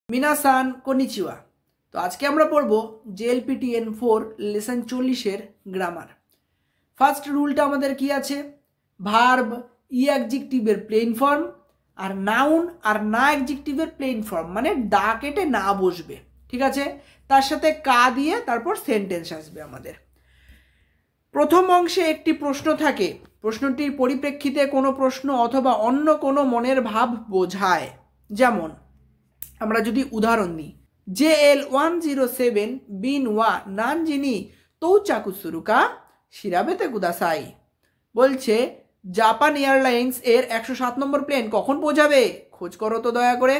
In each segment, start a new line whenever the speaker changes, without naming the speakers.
মিনাসান কনিচিওয়া। তো আজকে আমরা পড়ব JLPTN4 লেসন 40-এর গ্রামার। ফার্স্ট রুলটা আমাদের কি আছে? ভার্ব ই অ্যাডজেক্টিভের প্লেন ফর্ম আর নাউন আর না অ্যাডজেক্টিভের প্লেন ফর্ম, মানে দা কেটে না বসবে, ঠিক আছে? তার সাথে কা দিয়ে তারপর সেন্টেন্স আসবে আমাদের। প্রথম অংশে একটি প্রশ্ন থাকে, প্রশ্নটির পরিপ্রেক্ষিতে কোনো প্রশ্ন অথবা অন্য কোনো মনের ভাব বোঝায়। যেমন আমরা যদি উদাহরণ দিই, JL107 বিন ওয়া নানজিনি তৌচাকু সুরুকা শিরাবেতে কুদাসাই। বলছে জাপান এয়ারলাইন্স এর 107 নম্বর প্লেন কখন পৌঁছাবে, খোঁজ করো তো দয়া করে।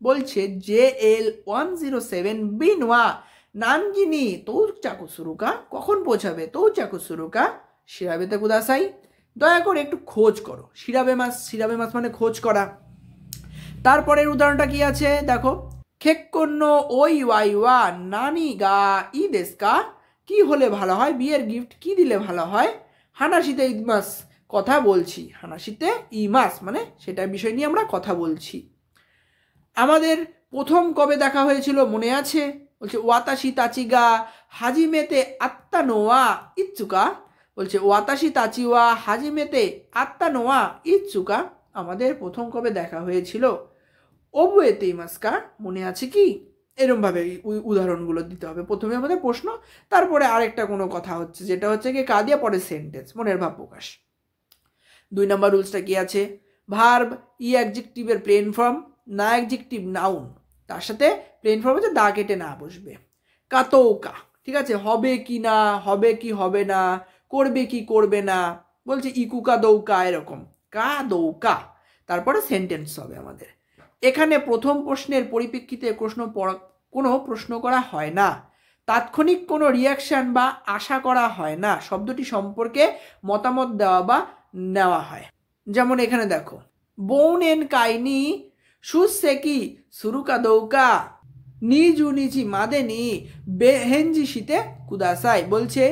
বলছে JL107 বিন ওয়া নানজিনি তৌচাকু সুরুকা, কখন পৌঁছাবে তৌচাকু সুরুকা শিরাবেতে কুদাসাই, দয়া করে একটু খোঁজ করো। শিরাবেমাস মানে খোঁজ করা। তারপরের উদাহরণটা কি আছে দেখো, খেক্কন্য ওই ওয়াইওয়া নানি গা ই দেশকা, কি হলে ভালো হয়, বিয়ের গিফট কি দিলে ভালো হয়। হানাশিতে ইমাস, কথা বলছি। হানাশিতে ইমাস মানে সেটার বিষয় নিয়ে আমরা কথা বলছি। আমাদের প্রথম কবে দেখা হয়েছিল মনে আছে? বলছে ওয়াতাশি তাচিগা হাজিমেতে আত্মা নোয়া ইচ্ছুকা। বলছে ওয়াতাশি তাচিওয়া হাজিমেতে আত্মা নোয়া ইচ্ছুকা, আমাদের প্রথম কবে দেখা হয়েছিল ওবুয়েতে ইমাস্কা, মনে আছে কি? এরমভাবে উদাহরণগুলো দিতে হবে। প্রথমে আমাদের প্রশ্ন, তারপরে আরেকটা কোনো কথা হচ্ছে, যেটা হচ্ছে কি কা দিয়ে পরে সেন্টেন্স, মনের ভাব প্রকাশ। 2 নম্বর রুলসটা কি আছে? ভার্ব ই অ্যাডজেক্টিভের প্লেন ফর্ম, না অ্যাডজেক্টিভ নাউন, তার সাথে প্লেন ফর্ম হচ্ছে দা কেটে না বসবে। কাতৌকা, ঠিক আছে, হবে কি না, হবে কি হবে না, করবে কি করবে না। বলছে ইকুকা দৌকা, এরকম কা দৌকা, তারপরে সেন্টেন্স হবে আমাদের। এখানে প্রথম প্রশ্নের পরিপ্রেক্ষিতে কোনো প্রশ্ন করা হয় না, তাৎক্ষণিক কোনো রিয়াকশান বা আশা করা হয় না, শব্দটি সম্পর্কে মতামত দেওয়া বা নেওয়া হয়। যেমন এখানে দেখো, বৌনেন কাইনি সুসেকি সুরুকা দৌকা নিজুনিচি মাদেনি বেহেঞ্জি শীতে কুদাসাই। বলছে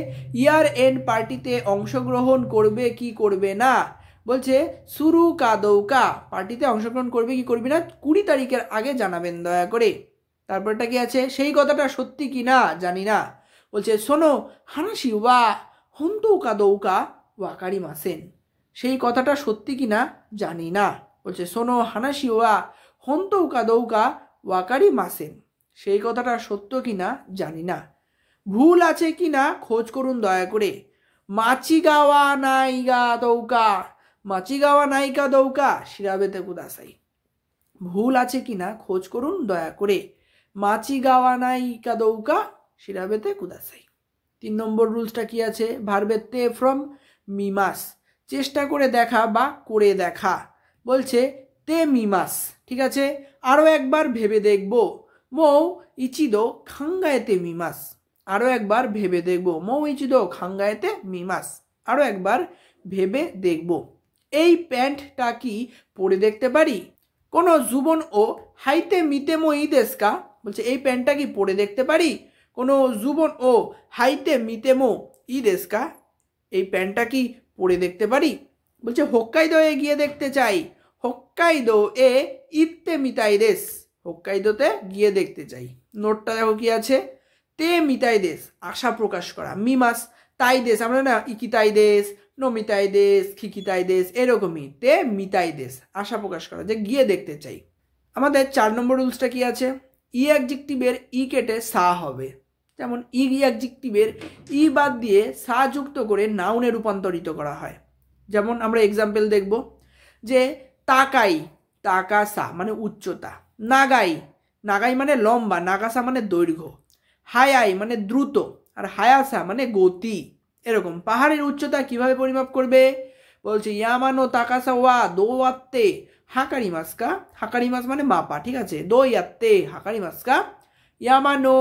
ইয়ার এন্ড পার্টিতে অংশগ্রহণ করবে কি করবে না। বলছে সুরু কাদৌকা, পার্টিতে অংশগ্রহণ করবে কি করবি না 20 তারিখের আগে জানাবেন দয়া করে। তারপরটা কি আছে? সেই কথাটা সত্যি কি না জানি না। বলছে শোনো হানাশি ওয়া হন্তু কাদৌকা ওয়াকারি মাসেন, সেই কথাটা সত্যি কি না জানি না। বলছে শোনো হানাশি ওয়া হন্তু কাদৌকা ওয়াকারি মাসেন, সেই কথাটা সত্য কি না জানি না। ভুল আছে কি না খোঁজ করুন দয়া করে। মাচিগাওয়া নাইগা দৌকা, মাচিগাওয়া নাইকা দৌকা শিরাবেতে কুদাসাই, ভুল আছে কি না খোঁজ করুন দয়া করে। মাচিগাওয়া নাইকা দৌকা শিরাবেতে কুদাসাই। 3 নম্বর রুলসটা কি আছে? ভার্বের তে ফ্রম মিমাস, চেষ্টা করে দেখা বা করে দেখা। বলছে তে মিমাস, ঠিক আছে, আরও একবার ভেবে দেখব। মৌ ইচিদো খাঙ্গায়েতে মিমাস, আরও একবার ভেবে দেখব। মৌ ইচিদো খাঙ্গায়েতে মিমাস, আরও একবার ভেবে দেখব। এই প্যান্টটা কি পরে দেখতে পারি? কোনো জুবন ও হাইতে মিতেমো ইদেস্কা, বলছে এই প্যান্টটা কি পরে দেখতে পারি? কোনো জুবন ও হাইতে মিতেমো ইদেস্কা, এই প্যান্টটা কি পরে দেখতে পারি? বলছে হোক্কাইদো এ গিয়ে দেখতে চাই। হোক্কাইদো এ ইত্তে মিতাই দেশ, হোক্কাইদোতে গিয়ে দেখতে চাই। নোটটা দেখো কি আছে? তে মিতাই দেশ, আশা প্রকাশ করা। মিমাস তাই দেশ, আমরা না ইকিতাই দেশ, নমিতাই দেশ, খিকিতাই দেশ, এরকমই তে মিতাই দেশ, আশা প্রকাশ করা, যে গিয়ে দেখতে চাই। আমাদের 4 নম্বর রুলসটা কি আছে? ই অ্যাডজেক্টিভের ই কেটে সা হবে। যেমন ই অ্যাডজেক্টিভের ই বাদ দিয়ে সা যুক্ত করে নাউনে রূপান্তরিত করা হয়। যেমন আমরা এক্সাম্পল দেখব, যে তাকাই, তাকাসা মানে উচ্চতা। নাগাই, নাগাই মানে লম্বা, নাগাসা মানে দৈর্ঘ্য। হায়াই মানে দ্রুত, আর হায়াসা মানে গতি। এরকম পাহাড়ের উচ্চতা কিভাবে পরিমাপ করবে? বলছে ইয়ামানো তাকাসা ওয়া দো আত্তে হাকারি মাস্কা, হাকারি মাস মানে মাপা, ঠিক আছে, দো ইয়াত্তে হাকারি মাস্কা। ইয়ামানো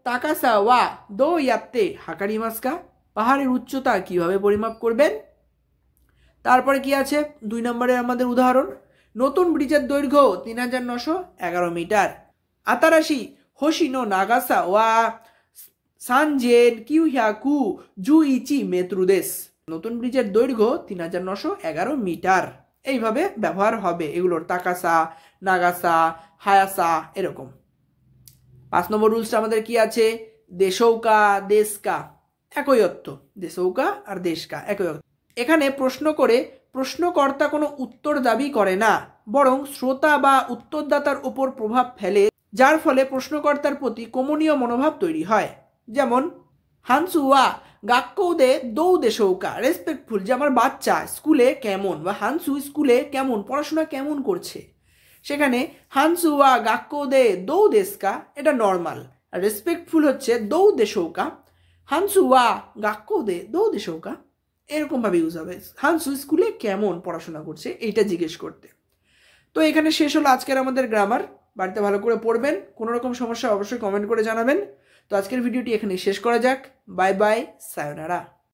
তাকাসা ওয়া দো ইয়াত্তে হাকারি মাস্কা, পাহাড়ের উচ্চতা কিভাবে পরিমাপ করবেন। তারপরে কি আছে? 2 নম্বরে আমাদের উদাহরণ, নতুন ব্রিজের দৈর্ঘ্য 3911 মিটার। আতারাশি হোশিনো নাগাসা ওয়া সানজেন কিউহিয়াকু জুইচি মেত্রুদেশ, নতুন ব্রিজের দৈর্ঘ্য 3911 মিটার। এইভাবে ব্যবহার হবে এগুলোর, তাকাসা, নাগাসা, হায়াসা, এরকম। 5 নম্বর রুলসটা আমাদের কি আছে, দেশৌকা দেশকা একই অর্থ, দেশৌকা আর দেশকা একই অর্থ। এখানে প্রশ্ন করে প্রশ্নকর্তা কোনো উত্তর দাবি করে না, বরং শ্রোতা বা উত্তরদাতার উপর প্রভাব ফেলে, যার ফলে প্রশ্নকর্তার প্রতি কমনীয় মনোভাব তৈরি হয়। যেমন হানসুয়া গাক্কৌদে দৌ দেশৌকা, রেসপেক্টফুল, যে আমার বাচ্চা স্কুলে কেমন, বা হানসু স্কুলে কেমন, পড়াশোনা কেমন করছে। সেখানে হানসুয়া গাক্কৌদে দৌ দেশকা এটা নর্মাল, আর রেসপেক্টফুল হচ্ছে দৌ দেশৌকা। হানসুয়া গাক্কৌদে দৌ দেশৌকা এরকমভাবে ইউজ হবে, হানসু স্কুলে কেমন পড়াশোনা করছে এইটা জিজ্ঞেস করতে। তো এখানে শেষ হলো আজকের আমাদের গ্রামার। বাড়িতে ভালো করে পড়বেন, কোনো রকম সমস্যা অবশ্যই কমেন্ট করে জানাবেন। তো আজকের ভিডিওটি এখানে শেষ করা যাক। Bye bye, সায়োনারা।